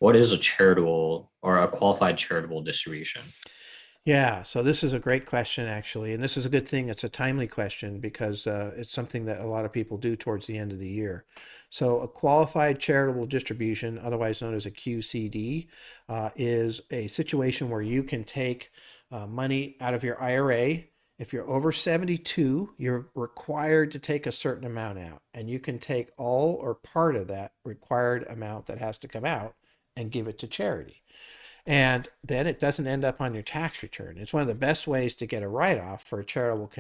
what is a charitable or a qualified charitable distribution? Yeah, so this is a great question, actually. And this is a good thing. It's a timely question because it's something that a lot of people do towards the end of the year. So, a qualified charitable distribution, otherwise known as a QCD, is a situation where you can take money out of your IRA. If you're over 72, you're required to take a certain amount out, and you can take all or part of that required amount that has to come out and give it to charity. And then it doesn't end up on your tax return. It's one of the best ways to get a write-off for a charitable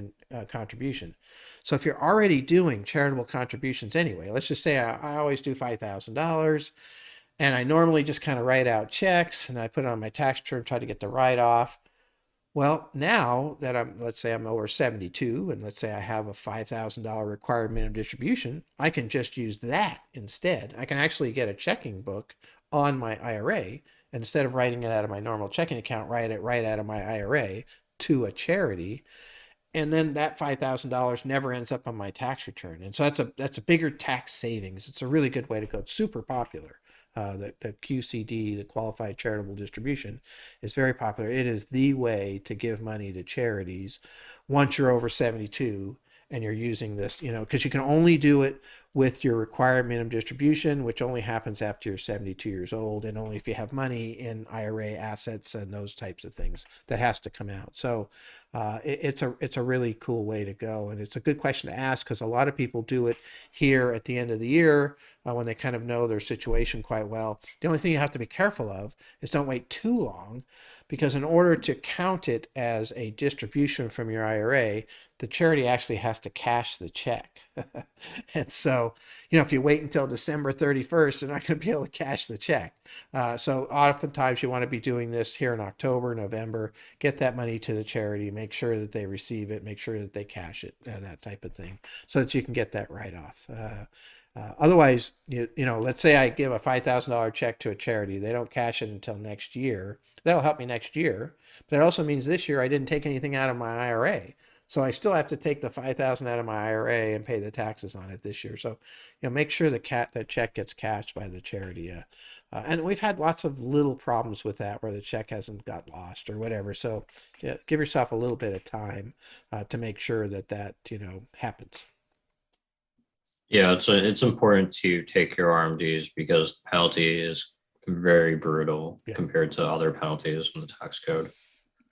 contribution. So if you're already doing charitable contributions anyway, let's just say I always do $5,000 and I normally just kind of write out checks and I put it on my tax return, try to get the write-off. Well, now that let's say I'm over 72 and let's say I have a $5,000 required minimum distribution, I can just use that instead. I can actually get a checking book on my IRA. And instead of writing it out of my normal checking account, write it right out of my IRA to a charity. And then that $5,000 never ends up on my tax return. And so that's a bigger tax savings. It's a really good way to go. It's super popular. The QCD, the Qualified Charitable Distribution, is very popular. It is the way to give money to charities once you're over 72 and you're using this, because you can only do it with your required minimum distribution, which only happens after you're 72 years old, and only if you have money in IRA assets and those types of things that has to come out. So it's a really cool way to go, and it's a good question to ask because a lot of people do it here at the end of the year when they kind of know their situation quite well. The only thing you have to be careful of is don't wait too long, because in order to count it as a distribution from your IRA, the charity actually has to cash the check. And so, if you wait until December 31st, they're not going to be able to cash the check. So oftentimes you want to be doing this here in October, November, get that money to the charity, make sure that they receive it, make sure that they cash it, that type of thing, so that you can get that write-off. Otherwise, let's say I give a $5,000 check to a charity. They don't cash it until next year. That'll help me next year. But it also means this year I didn't take anything out of my IRA. So I still have to take the 5,000 out of my IRA and pay the taxes on it this year. So, make sure that check gets cashed by the charity. And we've had lots of little problems with that where the check hasn't got lost or whatever. So yeah, give yourself a little bit of time to make sure that happens. Yeah, it's important to take your RMDs because the penalty is very brutal Yeah. compared to other penalties in the tax code.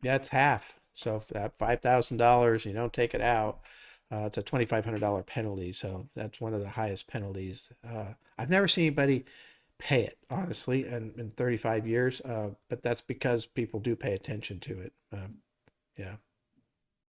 Yeah, it's half. So if that $5,000, you don't take it out, it's a $2,500 penalty. So that's one of the highest penalties. I've never seen anybody pay it, honestly, in 35 years, but that's because people do pay attention to it. Yeah.